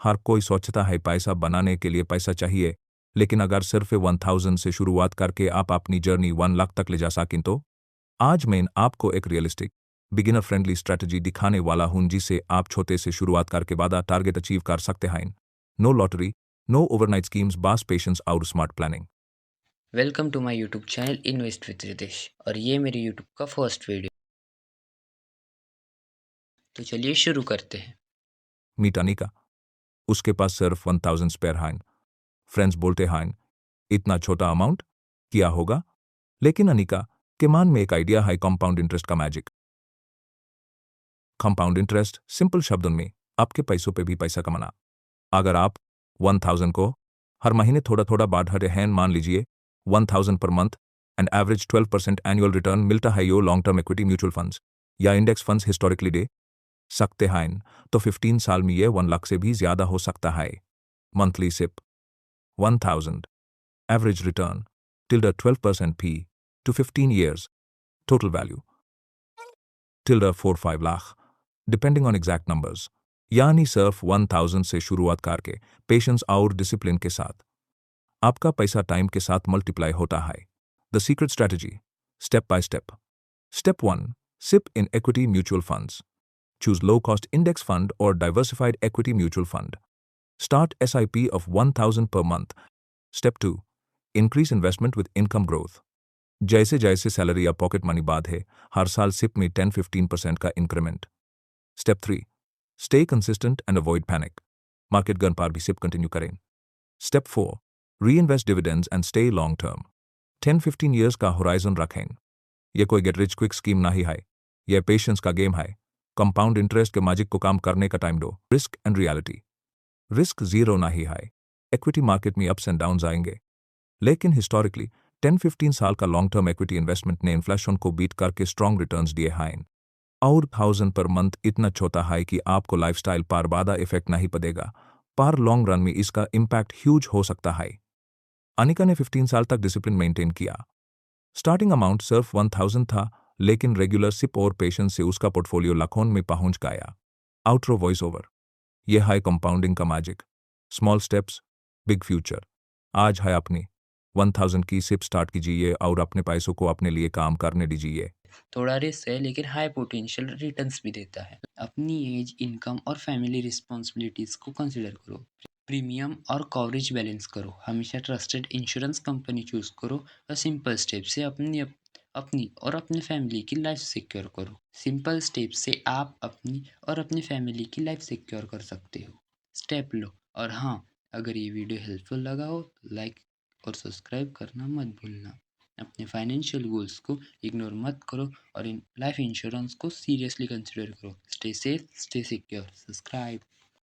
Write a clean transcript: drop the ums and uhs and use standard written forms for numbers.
हर कोई सोचता है पैसा बनाने के लिए पैसा चाहिए, लेकिन अगर सिर्फ 1000 से शुरुआत करके आप अपनी जर्नी 1 लाख तक ले जा सकें तो आज मैं आपको एक रियलिस्टिक, बिगिनर फ्रेंडली स्ट्रेटजी दिखाने वाला हूं जिसे आप छोटे से शुरुआत करके बड़ा टारगेट अचीव कर सकते हैं। No lottery, no overnight schemes, बस पेशेंस और smart planning. Welcome to my YouTube channel invest with Ritesh और ये मेरे यूट्यूब का फर्स्ट वीडियो। तो चलिए शुरू करते हैं। मीट अनिका, उसके पास सिर्फ 1000 स्पेयर हैं। फ्रेंड्स बोलते हैं, इतना छोटा अमाउंट क्या होगा? लेकिन अनिका के मन में एक आइडिया है, कंपाउंड इंटरेस्ट का मैजिक। कंपाउंड इंटरेस्ट सिंपल शब्दों में आपके पैसों पे भी पैसा कमाना। अगर आप 1000 को हर महीने थोड़ा थोड़ा बढ़ा रहे हैं, मान लीजिए 1000 पर month, and average 12% annual return मिलता है, यो long term equity mutual funds या इंडेक्स फंड्स हिस्टोरिकली दे सकते हैं, तो 15 साल में ये 1 लाख से भी ज्यादा हो सकता है। मंथली सिप 1000 एवरेज रिटर्न टिल्डर 12% फी टू 15 years, टोटल वैल्यू टिल्डर 4-5 lakh depending on exact numbers. यानी सिर्फ 1000 से शुरुआत करके पेशेंस और डिसिप्लिन के साथ आपका पैसा टाइम के साथ मल्टीप्लाई होता है। The secret strategy, step by step. Step 1, SIP in equity mutual funds. Choose low-cost index fund or diversified equity mutual fund. Start SIP of 1000 per month. Step 2, increase investment with income growth. जैसे जैसे salary या pocket money बाढ़े, हर साल SIP में 10-15% का increment. Step 3, stay consistent and avoid panic. Market gun पर भी SIP continue करें। Step 4, reinvest dividends and stay long term. 10-15 years का होराइजन रखें। यह कोई गेट रिच क्विक स्कीम नहीं है, यह पेशेंस का गेम है। कंपाउंड इंटरेस्ट के मैजिक को काम करने का टाइम दो। Risk and reality, risk zero नहीं है। इक्विटी मार्केट में अप्स एंड डाउन्स आएंगे, लेकिन हिस्टोरिकली 10-15 साल का लॉन्ग टर्म इक्विटी इन्वेस्टमेंट ने इन्फ्लेशन को बीट करके स्ट्रॉन्ग रिटर्न्स दिए हैं। और 1000 पर मंथ इतना छोटा है कि आपको लाइफस्टाइल पर बाधा इफेक्ट नहीं पड़ेगा, पर लॉन्ग रन में इसका इम्पैक्ट ह्यूज हो सकता है। अनिका ने 15 साल तक डिसिप्लिन मेंटेन किया। स्टार्टिंग अमाउंट सिर्फ 1000 था, लेकिन रेगुलर सिप और पेशेंस से उसका पोर्टफोलियो लाखों में पहुंच गया। आउटरो वॉइस ओवर, यह है कंपाउंडिंग का magic. Small steps, big future. आज है अपनी 1000 की सिप स्टार्ट कीजिए और अपने पैसों को अपने लिए काम करने दीजिए। थोड़ा रिस्क है लेकिन हाई पोटेंशियल रिटर्न्स भी देता है। अपनी एज, इनकम और फैमिली रिस्पॉन्सिबिलिटीज़ को कंसिडर करो। प्रीमियम और कवरेज बैलेंस करो। हमेशा ट्रस्टेड इंश्योरेंस कंपनी चूज करो और सिंपल स्टेप से अपनी और अपनी फैमिली की लाइफ सिक्योर करो। सिंपल स्टेप से आप अपनी और अपनी फैमिली की लाइफ सिक्योर कर सकते हो। स्टेप लो। और हाँ, अगर ये वीडियो हेल्पफुल लगा हो तो लाइक और सब्सक्राइब करना मत भूलना। अपने फाइनेंशियल गोल्स को इग्नोर मत करो और इन लाइफ इंश्योरेंस को सीरियसली कंसिडर करो। Stay safe, stay secure, subscribe.